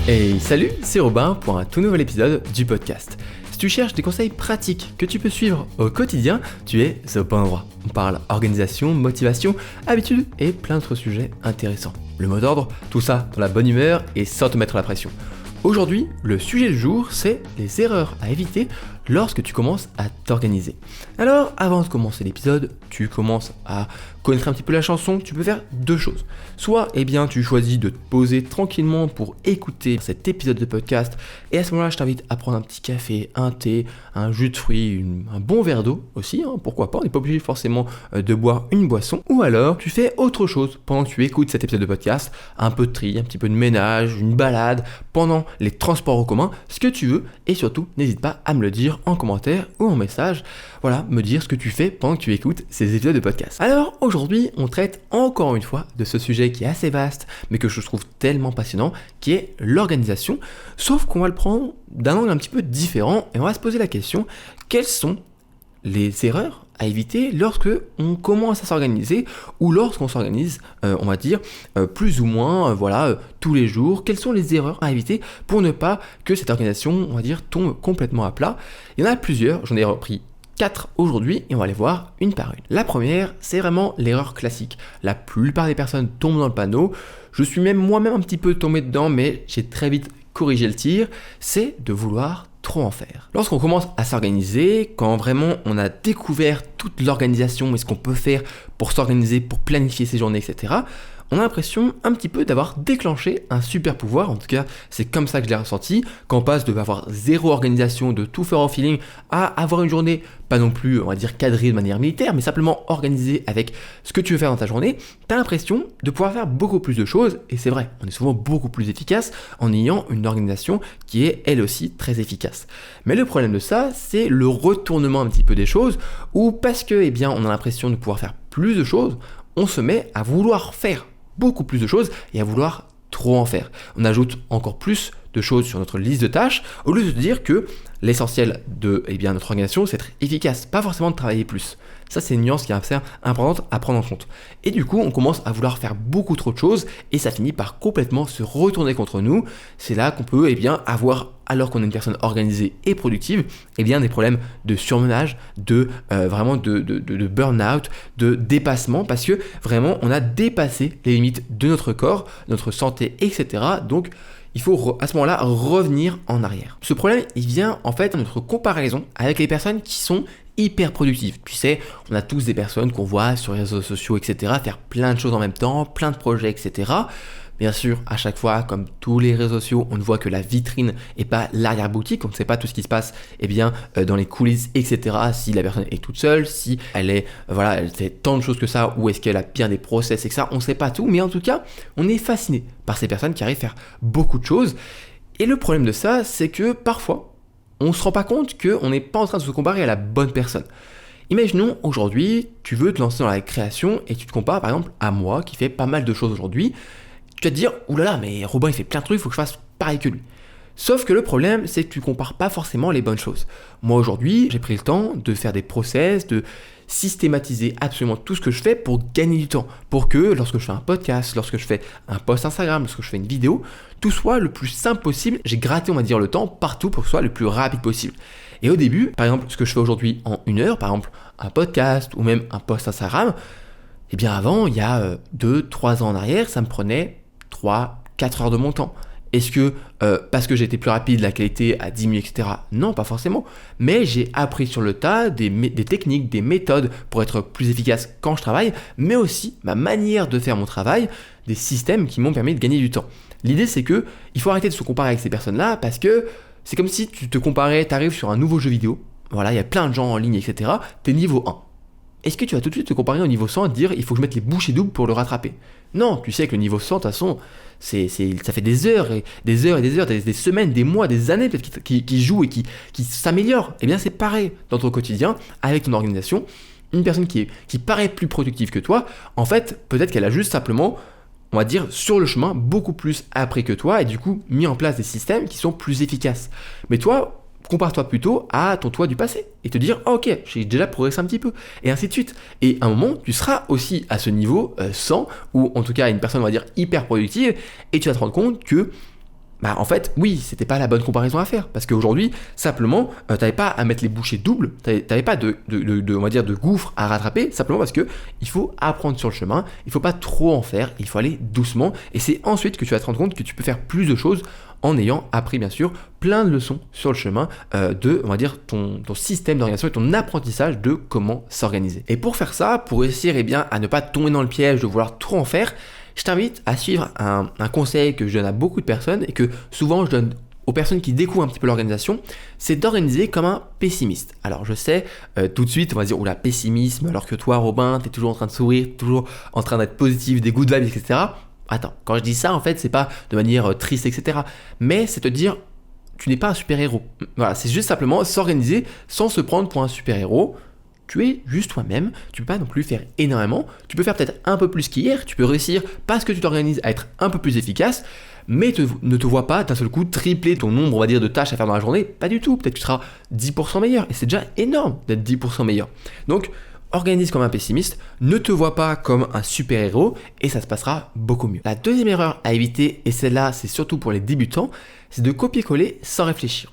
Hey, salut, c'est Robin pour un tout nouvel épisode du podcast. Si tu cherches des conseils pratiques que tu peux suivre au quotidien, tu es au bon endroit. On parle organisation, motivation, habitudes et plein d'autres sujets intéressants. Le mot d'ordre, tout ça dans la bonne humeur et sans te mettre la pression. Aujourd'hui, le sujet du jour, c'est les erreurs à éviter lorsque tu commences à t'organiser. Alors, avant de commencer l'épisode, tu commences à connaître un petit peu la chanson, tu peux faire deux choses. Soit, tu choisis de te poser tranquillement pour écouter cet épisode de podcast, et à ce moment-là, je t'invite à prendre un petit café, un thé, un jus de fruits, un bon verre d'eau aussi, pourquoi pas, on n'est pas obligé forcément de boire une boisson. Ou alors, tu fais autre chose pendant que tu écoutes cet épisode de podcast, un peu de tri, un petit peu de ménage, une balade, pendant les transports en commun, ce que tu veux, et surtout, n'hésite pas à me le dire en commentaire ou en message, me dire ce que tu fais pendant que tu écoutes ces épisodes de podcast. Alors aujourd'hui, on traite encore une fois de ce sujet qui est assez vaste, mais que je trouve tellement passionnant, qui est l'organisation, sauf qu'on va le prendre d'un angle un petit peu différent, et on va se poser la question, quelles sont les erreurs à éviter lorsque on commence à s'organiser ou lorsqu'on s'organise, plus ou moins, tous les jours. Quelles sont les erreurs à éviter pour ne pas que cette organisation, tombe complètement à plat? Il y en a plusieurs, j'en ai repris 4 aujourd'hui et on va les voir une par une. La première, c'est vraiment l'erreur classique. La plupart des personnes tombent dans le panneau. Je suis même moi-même un petit peu tombé dedans, mais j'ai très vite corrigé le tir. C'est de vouloir trop en faire. Lorsqu'on commence à s'organiser, quand vraiment on a découvert toute l'organisation et ce qu'on peut faire pour s'organiser, pour planifier ses journées, etc., on a l'impression un petit peu d'avoir déclenché un super pouvoir. En tout cas, c'est comme ça que je l'ai ressenti. Quand on passe de avoir zéro organisation, de tout faire au feeling, à avoir une journée, pas non plus, cadrée de manière militaire, mais simplement organisée avec ce que tu veux faire dans ta journée, tu as l'impression de pouvoir faire beaucoup plus de choses. Et c'est vrai, on est souvent beaucoup plus efficace en ayant une organisation qui est elle aussi très efficace. Mais le problème de ça, c'est le retournement un petit peu des choses, où parce que, on a l'impression de pouvoir faire plus de choses, on se met à vouloir faire beaucoup plus de choses et à vouloir trop en faire. On ajoute encore plus de choses sur notre liste de tâches au lieu de dire que l'essentiel de notre organisation, c'est d'être efficace, pas forcément de travailler plus. Ça, c'est une nuance qui est assez importante à prendre en compte. Et du coup, on commence à vouloir faire beaucoup trop de choses et ça finit par complètement se retourner contre nous. C'est là qu'on peut avoir, alors qu'on est une personne organisée et productive, des problèmes de surmenage, de burn-out, de dépassement, parce que vraiment, on a dépassé les limites de notre corps, notre santé, etc. Donc, il faut à ce moment-là revenir en arrière. Ce problème, il vient en fait de notre comparaison avec les personnes qui sont hyper productives. Tu sais, on a tous des personnes qu'on voit sur les réseaux sociaux, etc., faire plein de choses en même temps, plein de projets, etc. Bien sûr, à chaque fois, comme tous les réseaux sociaux, on ne voit que la vitrine et pas l'arrière-boutique. On ne sait pas tout ce qui se passe dans les coulisses, etc. Si la personne est toute seule, si elle fait tant de choses que ça, ou est-ce qu'elle a bien des process, etc. On ne sait pas tout, mais en tout cas, on est fasciné par ces personnes qui arrivent à faire beaucoup de choses. Et le problème de ça, c'est que parfois, on ne se rend pas compte qu'on n'est pas en train de se comparer à la bonne personne. Imaginons aujourd'hui, tu veux te lancer dans la création et tu te compares par exemple à moi qui fais pas mal de choses aujourd'hui. Tu vas te dire, oulala, mais Robin il fait plein de trucs, il faut que je fasse pareil que lui. Sauf que le problème, c'est que tu compares pas forcément les bonnes choses. Moi aujourd'hui, j'ai pris le temps de faire des process, de systématiser absolument tout ce que je fais pour gagner du temps. Pour que lorsque je fais un podcast, lorsque je fais un post Instagram, lorsque je fais une vidéo, tout soit le plus simple possible. J'ai gratté, le temps partout pour que ce soit le plus rapide possible. Et au début, par exemple, ce que je fais aujourd'hui en 1 heure, par exemple un podcast ou même un post Instagram, avant, il y a 2-3 ans en arrière, ça me prenait 3-4 heures de mon temps. Est-ce que parce que j'ai été plus rapide, la qualité a diminué, etc. Non, pas forcément. Mais j'ai appris sur le tas des techniques, des méthodes pour être plus efficace quand je travaille, mais aussi ma manière de faire mon travail, des systèmes qui m'ont permis de gagner du temps. L'idée, c'est que il faut arrêter de se comparer avec ces personnes-là parce que c'est comme si tu te comparais, tu arrives sur un nouveau jeu vidéo, il y a plein de gens en ligne, etc. T'es niveau 1. Est-ce que tu vas tout de suite te comparer au niveau 100 et te dire il faut que je mette les bouchées doubles pour le rattraper? Non, tu sais que le niveau 100, de toute façon, ça fait des heures et des heures et des heures, des semaines, des mois, des années peut-être qui jouent et qui s'améliorent. C'est pareil dans ton quotidien, avec ton organisation. Une personne qui paraît plus productive que toi, en fait, peut-être qu'elle a juste simplement, sur le chemin, beaucoup plus appris que toi et du coup mis en place des systèmes qui sont plus efficaces. Mais toi, compare-toi plutôt à ton toi du passé et te dire ok, j'ai déjà progressé un petit peu et ainsi de suite. Et à un moment, tu seras aussi à ce niveau 100 ou en tout cas une personne hyper productive et tu vas te rendre compte que Bah en fait, oui, c'était pas la bonne comparaison à faire. Parce qu'aujourd'hui, simplement, t'avais pas à mettre les bouchées doubles, t'avais pas on va dire, de gouffre à rattraper, simplement parce que il faut apprendre sur le chemin, il faut pas trop en faire, il faut aller doucement, et c'est ensuite que tu vas te rendre compte que tu peux faire plus de choses en ayant appris bien sûr plein de leçons sur le chemin de, on va dire, ton système d'organisation et ton apprentissage de comment s'organiser. Et pour faire ça, pour réussir à ne pas tomber dans le piège de vouloir trop en faire, je t'invite à suivre un conseil que je donne à beaucoup de personnes et que souvent je donne aux personnes qui découvrent un petit peu l'organisation, c'est d'organiser comme un pessimiste. Alors je sais, tout de suite on va dire, oula, pessimisme, alors que toi Robin, t'es toujours en train de sourire, toujours en train d'être positif, des good vibes, etc. Attends, quand je dis ça en fait, c'est pas de manière triste, etc. Mais c'est te dire, tu n'es pas un super-héros. Voilà, c'est juste simplement s'organiser sans se prendre pour un super-héros. Tu es juste toi-même, tu peux pas non plus faire énormément, tu peux faire peut-être un peu plus qu'hier, tu peux réussir parce que tu t'organises à être un peu plus efficace, mais ne te vois pas d'un seul coup tripler ton nombre, on va dire, de tâches à faire dans la journée, pas du tout, peut-être que tu seras 10% meilleur, et c'est déjà énorme d'être 10% meilleur. Donc, organise comme un pessimiste, ne te vois pas comme un super-héros, et ça se passera beaucoup mieux. La deuxième erreur à éviter, et celle-là c'est surtout pour les débutants, c'est de copier-coller sans réfléchir.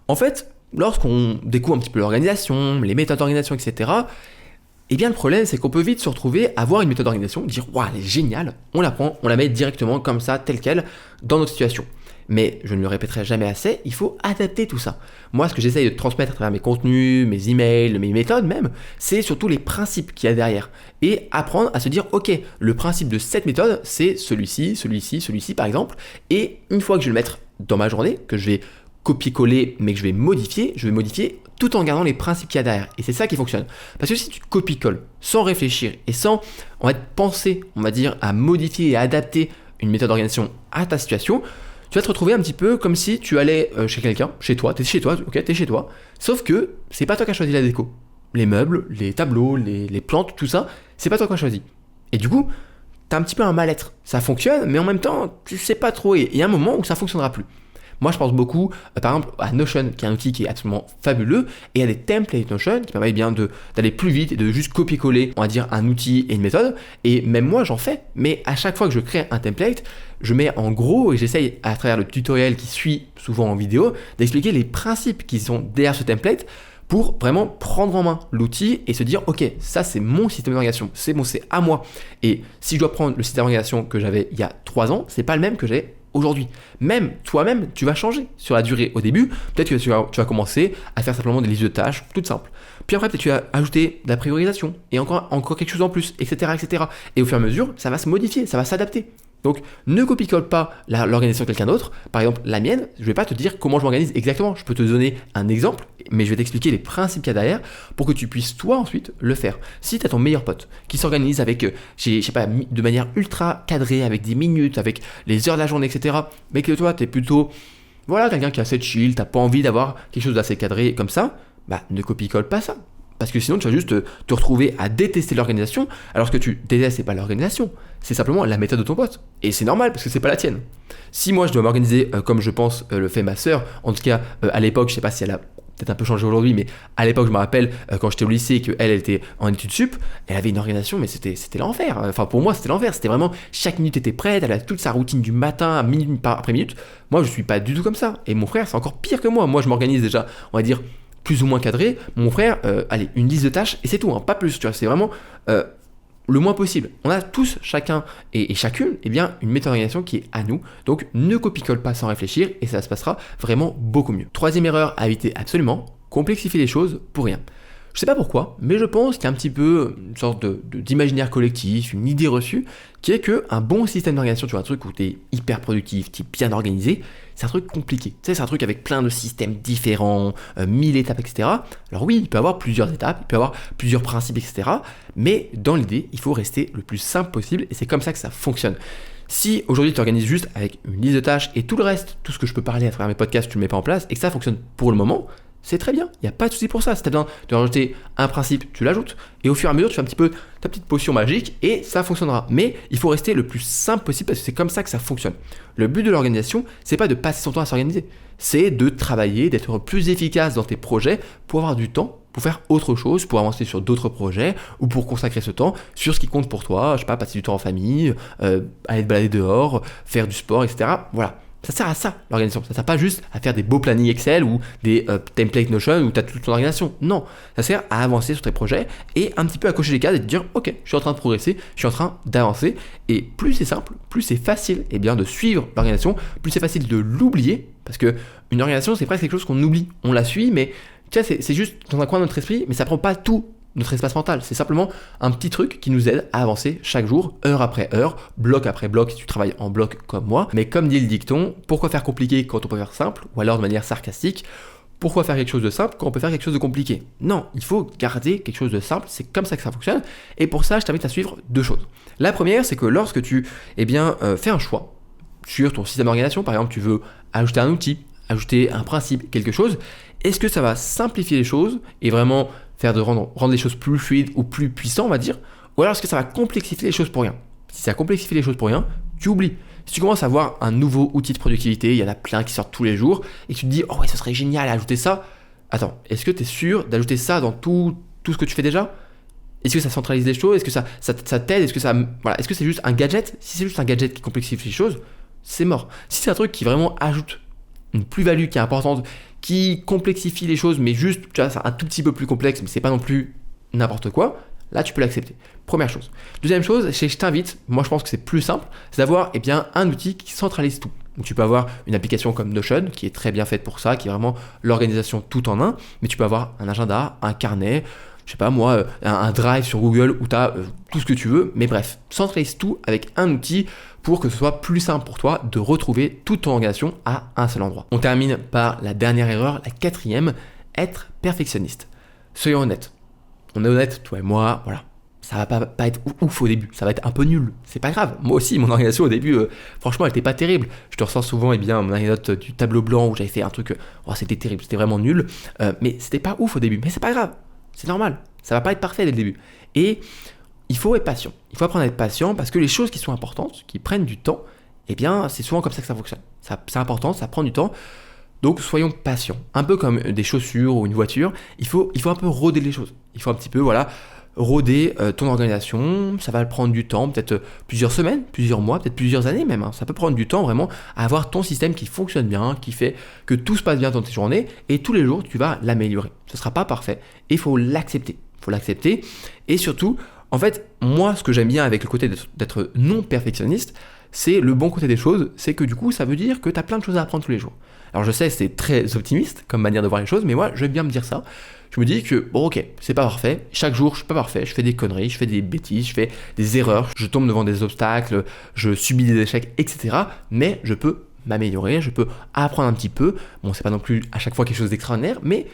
En fait, lorsqu'on découvre un petit peu l'organisation, les méthodes d'organisation, etc., eh bien le problème c'est qu'on peut vite se retrouver à avoir une méthode d'organisation, dire waouh elle est géniale, on la prend, on la met directement comme ça, telle quelle, dans notre situation. Mais je ne le répéterai jamais assez, il faut adapter tout ça. Moi ce que j'essaye de transmettre à travers mes contenus, mes emails, mes méthodes même, c'est surtout les principes qu'il y a derrière. Et apprendre à se dire ok, le principe de cette méthode c'est celui-ci, celui-ci, celui-ci par exemple, et une fois que je vais le mettre dans ma journée, que je vais copier-coller mais que je vais modifier tout en gardant les principes qu'il y a derrière. Et c'est ça qui fonctionne. Parce que si tu copies-colles sans réfléchir et sans penser, on va dire, à modifier et à adapter une méthode d'organisation à ta situation, tu vas te retrouver un petit peu comme si tu allais chez quelqu'un, chez toi, t'es chez toi, sauf que c'est pas toi qui as choisi la déco. Les meubles, les tableaux, les plantes, tout ça, c'est pas toi qui as choisi. Et du coup, t'as un petit peu un mal-être. Ça fonctionne, mais en même temps, tu sais pas trop. Et il y a un moment où ça fonctionnera plus. Moi, je pense beaucoup, par exemple, à Notion, qui est un outil qui est absolument fabuleux, et à des templates Notion qui permettent bien d'aller plus vite et de juste copier-coller, on va dire, un outil et une méthode. Et même moi, j'en fais. Mais à chaque fois que je crée un template, je mets en gros, et j'essaye à travers le tutoriel qui suit souvent en vidéo, d'expliquer les principes qui sont derrière ce template pour vraiment prendre en main l'outil et se dire ok, ça c'est mon système d'organisation, c'est à moi. Et si je dois prendre le système d'organisation que j'avais il y a 3 ans, c'est pas le même que j'ai aujourd'hui. Même toi-même, tu vas changer sur la durée. Au début, peut-être que tu vas commencer à faire simplement des listes de tâches toutes simples. Puis après, peut-être tu vas ajouter de la priorisation et encore quelque chose en plus, etc., etc. Et au fur et à mesure, ça va se modifier, ça va s'adapter. Donc, ne copie-colle pas l'organisation de quelqu'un d'autre. Par exemple, la mienne, je ne vais pas te dire comment je m'organise exactement. Je peux te donner un exemple, mais je vais t'expliquer les principes qu'il y a derrière pour que tu puisses, toi, ensuite, le faire. Si tu as ton meilleur pote qui s'organise avec, je sais pas, de manière ultra cadrée, avec des minutes, avec les heures de la journée, etc., mais que toi, tu es plutôt, voilà, quelqu'un qui est assez chill, tu n'as pas envie d'avoir quelque chose d'assez cadré comme ça, bah, ne copie-colle pas ça. Parce que sinon, tu vas juste te retrouver à détester l'organisation, alors ce que tu détestes, c'est pas l'organisation, c'est simplement la méthode de ton pote. Et c'est normal, parce que c'est pas la tienne. Si moi, je dois m'organiser comme je pense le fait ma sœur, en tout cas, à l'époque, je sais pas si elle a peut-être un peu changé aujourd'hui, mais à l'époque, je me rappelle, quand j'étais au lycée, qu'elle était en études sup, elle avait une organisation, mais c'était l'enfer. Enfin, pour moi, c'était l'enfer. C'était vraiment, chaque minute était prête, elle avait toute sa routine du matin, minute après minute. Moi, je suis pas du tout comme ça. Et mon frère, c'est encore pire que moi. Moi, je m'organise déjà, on va dire, plus ou moins cadré. Mon frère, allez, une liste de tâches et c'est tout, pas plus, tu vois, c'est vraiment le moins possible. On a tous, chacun et chacune, une méthode d'organisation qui est à nous, donc ne copie-colle pas sans réfléchir et ça se passera vraiment beaucoup mieux. Troisième erreur à éviter absolument, complexifier les choses pour rien. Je sais pas pourquoi, mais je pense qu'il y a un petit peu une sorte d'imaginaire collectif, une idée reçue, qui est qu'un bon système d'organisation, tu vois, un truc où tu es hyper productif, tu es bien organisé, c'est un truc compliqué. Tu sais, c'est un truc avec plein de systèmes différents, 1000 étapes, etc. Alors oui, il peut y avoir plusieurs étapes, il peut y avoir plusieurs principes, etc. Mais dans l'idée, il faut rester le plus simple possible et c'est comme ça que ça fonctionne. Si aujourd'hui tu t'organises juste avec une liste de tâches et tout le reste, tout ce que je peux parler à travers mes podcasts, tu ne le mets pas en place et que ça fonctionne pour le moment, c'est très bien, il n'y a pas de souci pour ça. Si tu as besoin de rajouter un principe, tu l'ajoutes. Et au fur et à mesure, tu fais un petit peu ta petite potion magique et ça fonctionnera. Mais il faut rester le plus simple possible parce que c'est comme ça que ça fonctionne. Le but de l'organisation, c'est pas de passer son temps à s'organiser. C'est de travailler, d'être plus efficace dans tes projets pour avoir du temps, pour faire autre chose, pour avancer sur d'autres projets ou pour consacrer ce temps sur ce qui compte pour toi. Je sais pas, passer du temps en famille, aller te balader dehors, faire du sport, etc. Voilà. Ça sert à ça, l'organisation. Ça sert pas juste à faire des beaux plannings Excel ou des templates Notion où tu as toute ton organisation. Non, ça sert à avancer sur tes projets et un petit peu à cocher les cases et te dire ok, je suis en train de progresser, je suis en train d'avancer. Et plus c'est simple, plus c'est facile de suivre l'organisation, plus c'est facile de l'oublier parce que une organisation c'est presque quelque chose qu'on oublie. On la suit, mais tu vois, c'est juste dans un coin de notre esprit, mais ça prend pas tout notre espace mental. C'est simplement un petit truc qui nous aide à avancer chaque jour, heure après heure, bloc après bloc si tu travailles en bloc comme moi. Mais comme dit le dicton, pourquoi faire compliqué quand on peut faire simple? Ou alors de manière sarcastique, pourquoi faire quelque chose de simple quand on peut faire quelque chose de compliqué? Non, il faut garder quelque chose de simple, c'est comme ça que ça fonctionne. Et pour ça, je t'invite à suivre deux choses. La première, c'est que lorsque tu fais un choix sur ton système d'organisation, par exemple, tu veux ajouter un outil, ajouter un principe, quelque chose, est-ce que ça va simplifier les choses et vraiment rendre les choses plus fluides ou plus puissants, on va dire, ou alors est-ce que ça va complexifier les choses pour rien? Si ça complexifie les choses pour rien, tu oublies. Si tu commences à avoir un nouveau outil de productivité, il y en a plein qui sortent tous les jours, et que tu te dis, oh ouais, ce serait génial à ajouter ça. Attends, est-ce que tu es sûr d'ajouter ça dans tout ce que tu fais déjà? Est-ce que ça centralise les choses? Est-ce que ça t'aide? Est-ce que c'est juste un gadget? Si c'est juste un gadget qui complexifie les choses, c'est mort. Si c'est un truc qui vraiment ajoute une plus-value qui est importante, qui complexifie les choses, mais juste, tu vois, c'est un tout petit peu plus complexe, mais c'est pas non plus n'importe quoi, là tu peux l'accepter. Première chose. Deuxième chose, c'est que je t'invite, moi je pense que c'est plus simple, c'est d'avoir un outil qui centralise tout. Donc tu peux avoir une application comme Notion, qui est très bien faite pour ça, qui est vraiment l'organisation tout en un, mais tu peux avoir un agenda, un carnet, je sais pas moi, un drive sur Google où tu as tout ce que tu veux, mais bref, centralise tout avec un outil pour que ce soit plus simple pour toi de retrouver toute ton organisation à un seul endroit. On termine par la dernière erreur, la quatrième, être perfectionniste. Soyons honnêtes. On est honnête, toi et moi, voilà. Ça va pas être ouf au début, ça va être un peu nul, c'est pas grave. Moi aussi, mon organisation au début, franchement, elle était pas terrible. Je te ressens souvent mon anecdote du tableau blanc où j'avais fait un truc, c'était terrible, c'était vraiment nul, mais c'était pas ouf au début, mais c'est pas grave, c'est normal, ça va pas être parfait dès le début. Et il faut être patient, il faut apprendre à être patient parce que les choses qui sont importantes, qui prennent du temps, c'est souvent comme ça que ça fonctionne. C'est important, ça prend du temps. Donc soyons patients, un peu comme des chaussures ou une voiture, il faut un peu roder les choses. Il faut un petit peu roder ton organisation, ça va prendre du temps, peut-être plusieurs semaines, plusieurs mois, peut-être plusieurs années même. Ça peut prendre du temps vraiment à avoir ton système qui fonctionne bien, qui fait que tout se passe bien dans tes journées et tous les jours tu vas l'améliorer. Ce ne sera pas parfait et il faut l'accepter. Et surtout, en fait, moi ce que j'aime bien avec le côté d'être non perfectionniste, c'est le bon côté des choses, c'est que du coup ça veut dire que tu as plein de choses à apprendre tous les jours. Alors je sais, c'est très optimiste comme manière de voir les choses, mais moi j'aime bien me dire ça. Je me dis que bon ok, c'est pas parfait, chaque jour je suis pas parfait, je fais des conneries, je fais des bêtises, je fais des erreurs, je tombe devant des obstacles, je subis des échecs, etc. Mais je peux m'améliorer, je peux apprendre un petit peu. Bon, c'est pas non plus à chaque fois quelque chose d'extraordinaire, mais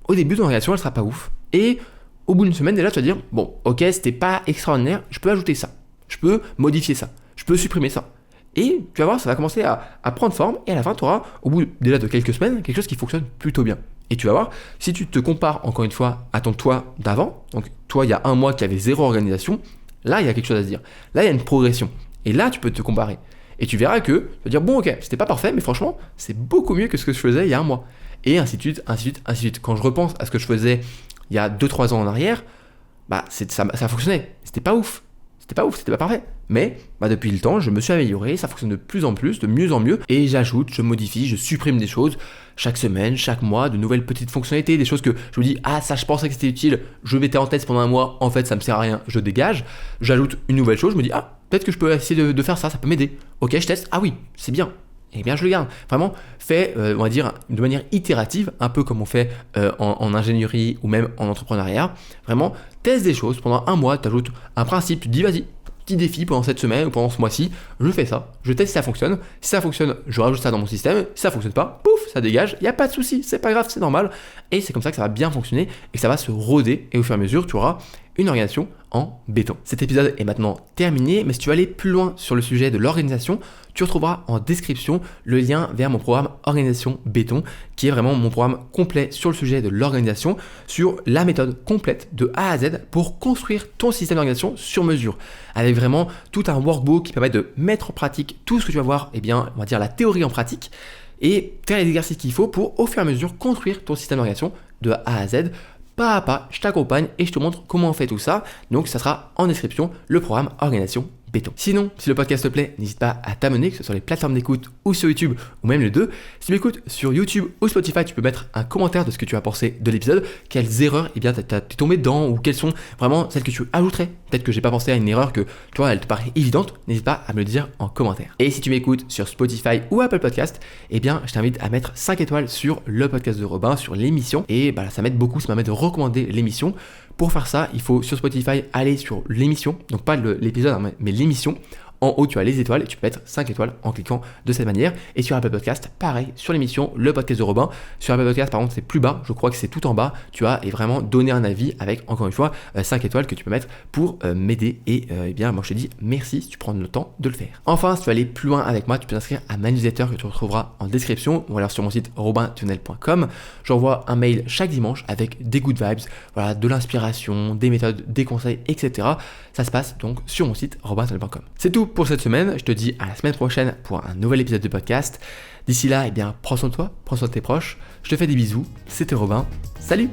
au début ton relation elle sera pas ouf. Et au bout d'une semaine déjà tu vas dire bon ok, c'était pas extraordinaire, je peux ajouter ça, je peux modifier ça, je peux supprimer ça. Et tu vas voir, ça va commencer à prendre forme et à la fin, tu auras, au bout déjà de quelques semaines, quelque chose qui fonctionne plutôt bien. Et tu vas voir, si tu te compares encore une fois à ton toi d'avant, donc toi il y a un mois qui avait zéro organisation, là il y a quelque chose à se dire. Là il y a une progression. Et là tu peux te comparer. Et tu verras que tu vas dire bon ok, c'était pas parfait, mais franchement, c'est beaucoup mieux que ce que je faisais il y a un mois. Et ainsi de suite, ainsi de suite, ainsi de suite. Quand je repense à ce que je faisais il y a 2-3 ans en arrière, ça fonctionnait. C'était pas ouf, c'était pas parfait. Mais depuis le temps, je me suis amélioré, ça fonctionne de plus en plus, de mieux en mieux, et j'ajoute, je modifie, je supprime des choses chaque semaine, chaque mois, de nouvelles petites fonctionnalités, des choses que je me dis, ah ça je pensais que c'était utile, je mettais en test pendant un mois, en fait ça me sert à rien, je dégage, j'ajoute une nouvelle chose, je me dis, ah peut-être que je peux essayer de faire ça, ça peut m'aider, ok je teste, ah oui, c'est bien. Eh bien, je le garde. Vraiment, fait, on va dire, de manière itérative, un peu comme on fait en ingénierie ou même en entrepreneuriat. Vraiment, teste des choses pendant un mois, tu ajoutes un principe, tu te dis, vas-y, petit défi pendant cette semaine ou pendant ce mois-ci, je fais ça, je teste si ça fonctionne. Si ça fonctionne, je rajoute ça dans mon système. Si ça fonctionne pas, pouf, ça dégage. Il n'y a pas de souci, c'est pas grave, c'est normal. Et c'est comme ça que ça va bien fonctionner et que ça va se roder. Et au fur et à mesure, tu auras une organisation en béton. Cet épisode est maintenant terminé, mais si tu veux aller plus loin sur le sujet de l'organisation, tu retrouveras en description le lien vers mon programme Organisation Béton, qui est vraiment mon programme complet sur le sujet de l'organisation, sur la méthode complète de A à Z pour construire ton système d'organisation sur mesure, avec vraiment tout un workbook qui permet de mettre en pratique tout ce que tu vas voir, on va dire la théorie en pratique, et faire les exercices qu'il faut pour au fur et à mesure construire ton système d'organisation de A à Z. Pas à pas, je t'accompagne et je te montre comment on fait tout ça. Donc ça sera en description, le programme Organisation béton. Sinon, si le podcast te plaît, n'hésite pas à t'abonner, que ce soit sur les plateformes d'écoute ou sur YouTube ou même les deux. Si tu m'écoutes sur YouTube ou Spotify, tu peux mettre un commentaire de ce que tu as pensé de l'épisode, quelles erreurs t'es tombé dedans ou quelles sont vraiment celles que tu ajouterais. Peut-être que j'ai pas pensé à une erreur que toi elle te paraît évidente, n'hésite pas à me le dire en commentaire. Et si tu m'écoutes sur Spotify ou Apple Podcast, je t'invite à mettre 5 étoiles sur le podcast de Robin, sur l'émission, et ça m'aide beaucoup, ça m'aide de recommander l'émission. Pour faire ça, il faut sur Spotify aller sur l'émission, donc pas l'épisode, mais l'émission. En haut, tu as les étoiles et tu peux mettre 5 étoiles en cliquant de cette manière. Et sur Apple Podcast, pareil, sur l'émission, le podcast de Robin. Sur Apple Podcast, par contre, c'est plus bas. Je crois que c'est tout en bas. Tu as et vraiment donner un avis avec, encore une fois, 5 étoiles que tu peux mettre pour m'aider. Et moi, je te dis merci si tu prends le temps de le faire. Enfin, si tu veux aller plus loin avec moi, tu peux t'inscrire à ma newsletter que tu retrouveras en description ou alors sur mon site robintunnel.com. J'envoie un mail chaque dimanche avec des good vibes, de l'inspiration, des méthodes, des conseils, etc. Ça se passe donc sur mon site robintunnel.com. C'est tout pour cette semaine, je te dis à la semaine prochaine pour un nouvel épisode de podcast. D'ici là, prends soin de toi, prends soin de tes proches. Je te fais des bisous, c'était Robin, salut!